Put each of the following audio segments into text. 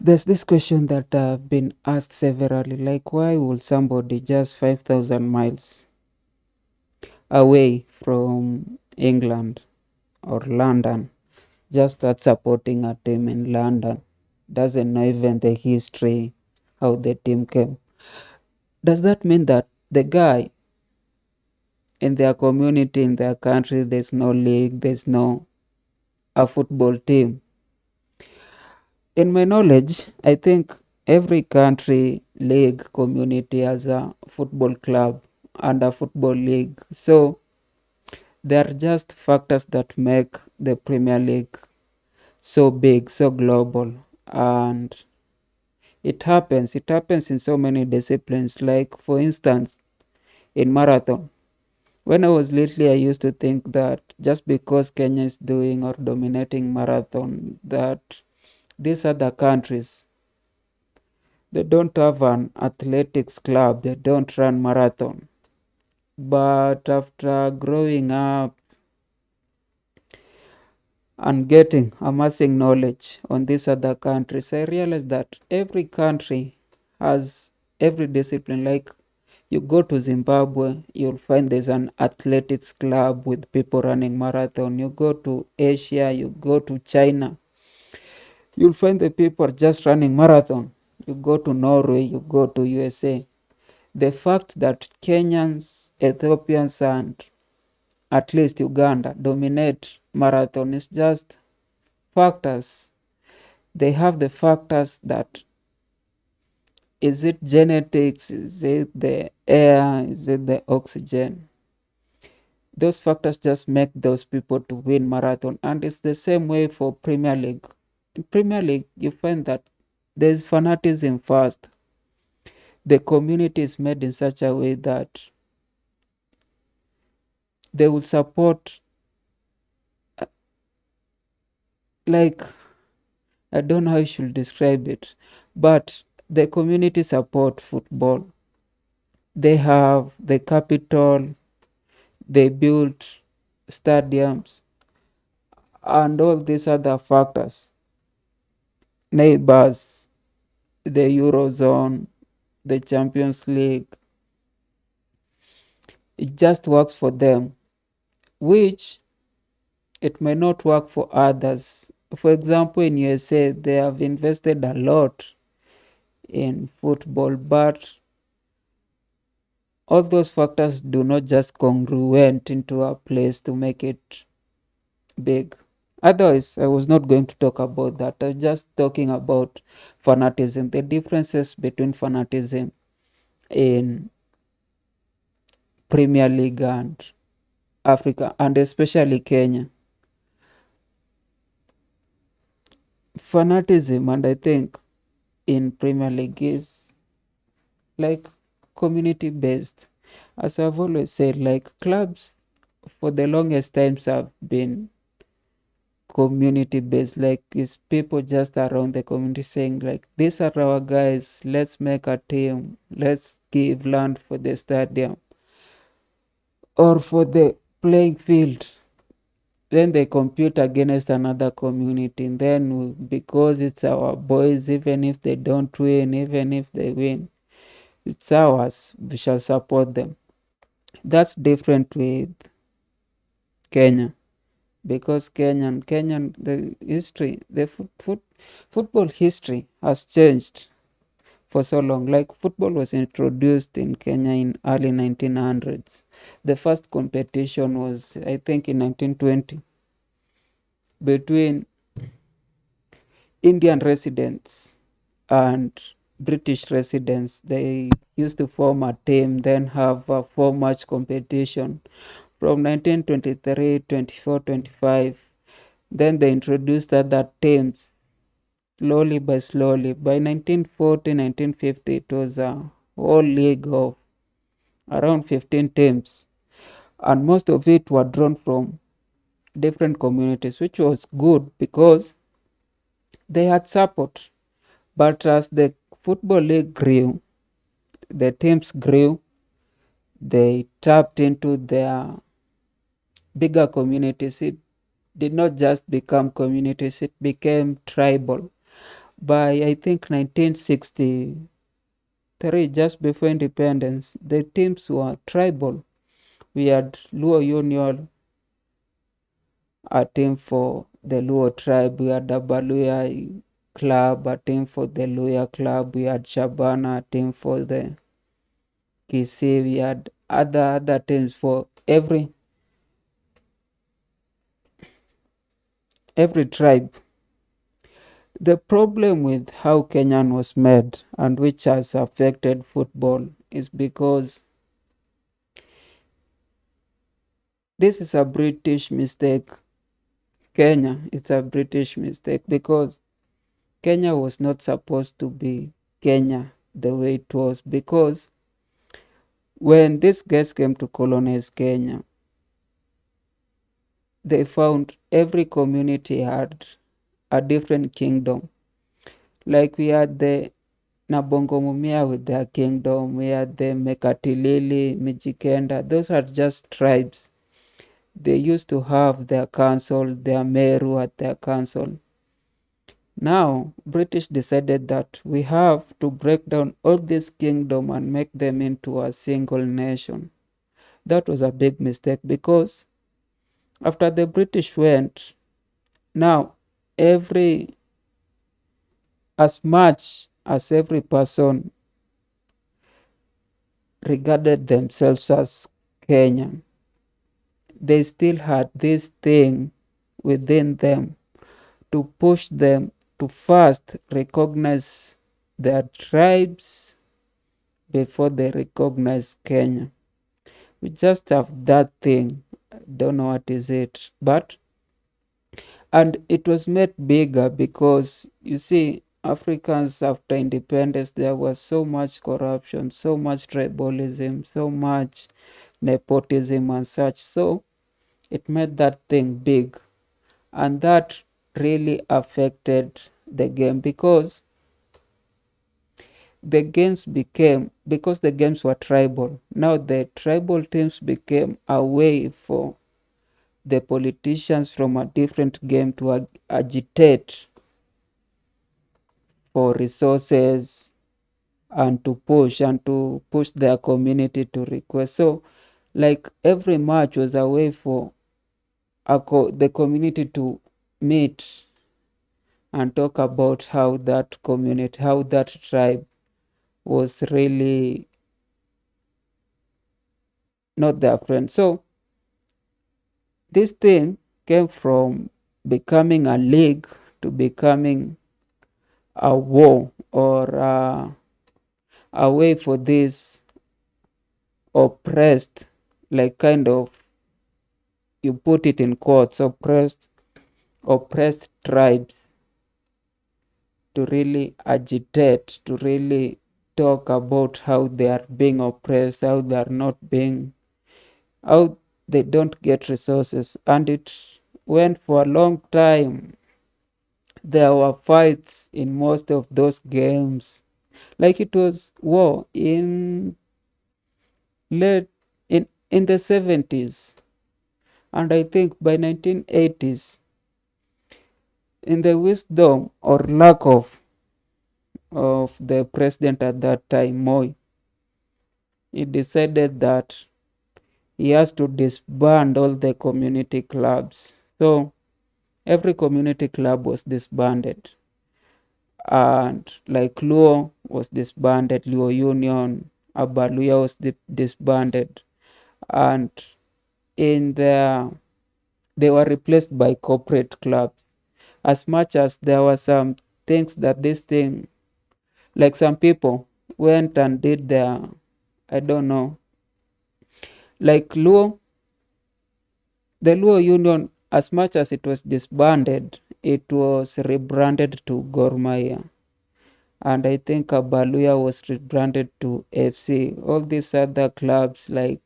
There's this question that I've been asked severally, like why would somebody just 5,000 miles away from England or London just start supporting a team in London? Doesn't know even the history, how the team came. Does that mean that the guy in their community, in their country, there's no league, there's no a football team? In my knowledge, I think every country, league, community has a football club and a football league. So they are just factors that make the Premier League so big, so global. And it happens in so many disciplines. Like, for instance, in marathon. When I was little, I used to think that just because Kenya is doing or dominating marathon, that these other countries, they don't have an athletics club, they don't run marathon. But after growing up and amassing knowledge on these other countries, I realized that every country has every discipline. Like, you go to Zimbabwe, you'll find there's an athletics club with people running marathon. You go to Asia, you go to China, you'll find the people just running marathon. You go to Norway, you go to USA. The fact that Kenyans, Ethiopians, and at least Uganda dominate marathon is just factors. They have the factors that, is it genetics, is it the air, is it the oxygen? Those factors just make those people to win marathon. And it's the same way for Premier League. In Premier League, you find that there's fanatism first. The community is made in such a way that they will support, like, I don't know how I should describe it, but the community support football. They have the capital, they build stadiums, and all these other factors. Neighbors, the Eurozone, the Champions League, it just works for them, which it may not work for others. For example, in USA, they have invested a lot in football, but all those factors do not just congruent into a place to make it big. Otherwise, I was not going to talk about that. I was just talking about fanatism, the differences between fanatism in Premier League and Africa, and especially Kenya. Fanatism, and I think in Premier League, is like community based. As I've always said, like clubs for the longest times have been community based. Like, it's people just around the community saying, like, these are our guys, let's make a team, let's give land for the stadium or for the playing field. Then they compete against another community, and then because it's our boys, even if they don't win, even if they win, it's ours, we shall support them. That's different with Kenya, because Kenyan, the history, the football history has changed for so long. Like, football was introduced in Kenya in early 1900s. The first competition was, I think, in 1920 between Indian residents and British residents. They used to form a team, then have a 4 match competition from 1923, 24, 25. Then they introduced other teams slowly by slowly. By 1940, 1950, it was a whole league of around 15 teams, and most of it were drawn from different communities, which was good because they had support. But as the football league grew, the teams grew, they tapped into their bigger communities. It did not just become communities, it became tribal. By I think 1963, just before independence, the teams were tribal. We had Luo Union, a team for the Luo tribe. We had Abaluya club, a team for the Luya club. We had Shabana, a team for the Kisii. We had other teams for every tribe. The problem with how Kenyan was made and which has affected football is because this is a British mistake. Kenya is a British mistake because Kenya was not supposed to be Kenya the way it was, because when these guys came to colonize Kenya, they found every community had a different kingdom. Like we had the Nabongomumia with their kingdom, we had the Mekatilili, Mijikenda, those are just tribes. They used to have their council, their Meru at their council. Now, British decided that we have to break down all this kingdom and make them into a single nation. That was a big mistake because after the British went, now every as much as every person regarded themselves as Kenyan, they still had this thing within them to push them to first recognize their tribes before they recognize Kenya. We just have that thing. Don't know what is it, but and it was made bigger because you see, Africans after independence, there was so much corruption, so much tribalism, so much nepotism and such. So it made that thing big, and that really affected the game because the games were tribal. Now the tribal teams became a way for the politicians from a different game to agitate for resources and to push their community to request. So like every match was a way for the community to meet and talk about how that tribe was really not their friend. So this thing came from becoming a league to becoming a war, or a way for this oppressed, like kind of, you put it in quotes, oppressed tribes to really agitate, to really talk about how they are being oppressed, how they are not being, how they don't get resources. And it went for a long time. There were fights in most of those games. Like it was war late in the 70s, and I think by 1980s, in the wisdom or lack of the president at that time, Moi, he decided that he has to disband all the community clubs. So every community club was disbanded, and like Luo was disbanded, Luo Union, Abaluya was disbanded, and in the they were replaced by corporate clubs. As much as there were some things that this thing, like some people went and did their, I don't know, like the Luo Union, as much as it was disbanded, it was rebranded to Gor Mahia. And I think Abaluya was rebranded to FC. All these other clubs, like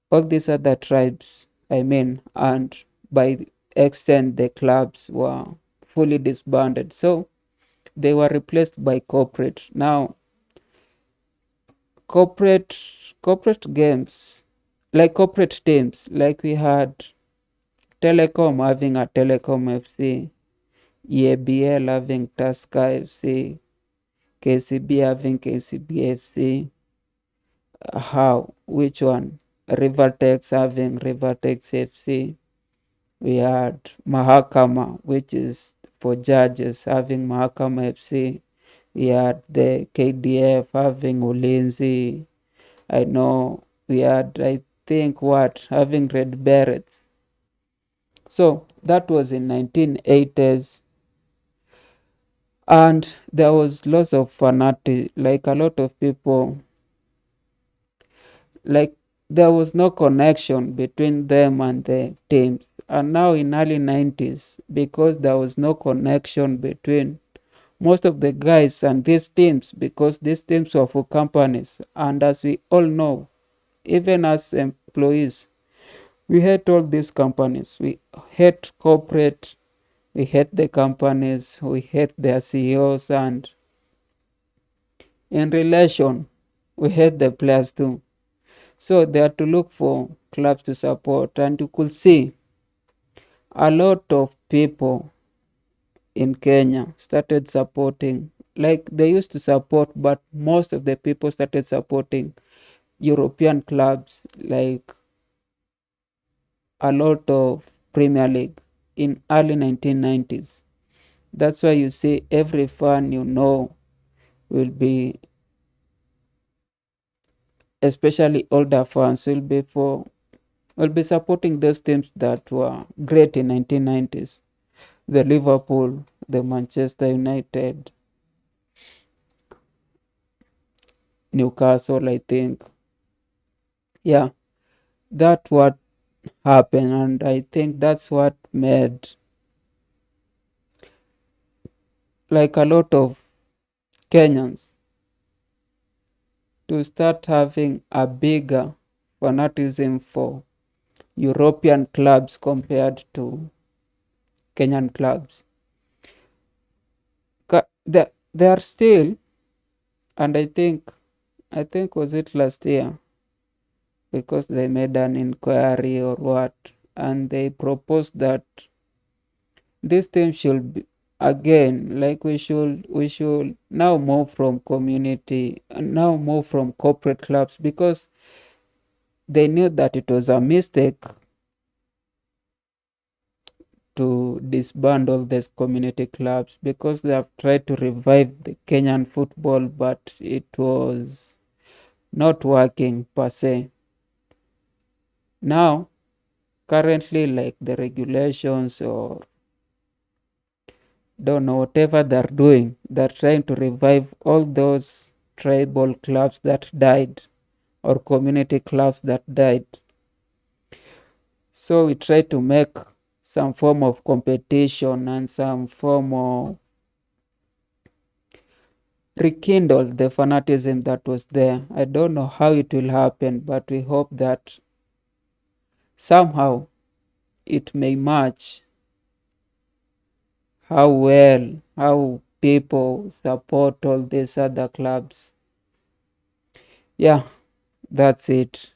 all these other tribes, I mean, and by extent, the clubs were fully disbanded. So they were replaced by corporate. Now, corporate corporate games, like corporate teams, like we had Telecom having a Telecom FC, EABL having Tusker FC, KCB having KCB FC. How? Which one? Rivertex having Rivertex FC. We had Mahakama, which is for judges, having Mahakama FC. We had the KDF having Ulinzi. I know we had, I think, having Red Berets. So that was in 1980s, and there was lots of fanatic, like a lot of people, like there was no connection between them and the teams. And now in early 90s, because there was no connection between most of the guys and these teams, because these teams were for companies, and as we all know, even as employees, we hate all these companies. We hate corporate, we hate the companies, we hate their CEOs, and in relation, we hate the players too. So they had to look for clubs to support, and you could see a lot of people in Kenya started supporting. Like they used to support, but most of the people started supporting European clubs, like a lot of Premier League in early 1990s. That's why you see every fan will be, especially older fans, will be supporting those teams that were great in 1990s. The Liverpool, the Manchester United, Newcastle, I think. Yeah, that's what happened, and I think that's what made like a lot of Kenyans to start having a bigger fanatism for European clubs compared to Kenyan clubs. They are still, and I think was it last year, because they made an inquiry or what, and they proposed that this team should be, again, like we should now move from community and now move from corporate clubs, because they knew that it was a mistake to disband all these community clubs, because they have tried to revive the Kenyan football, but it was not working per se. Now, currently, like the regulations or don't know whatever they're doing, they're trying to revive all those tribal clubs that died or community clubs that died. So we try to make some form of competition and some form of rekindle the fanatism that was there. I don't know how it will happen, but we hope that somehow it may match how people support all these other clubs. Yeah, that's it.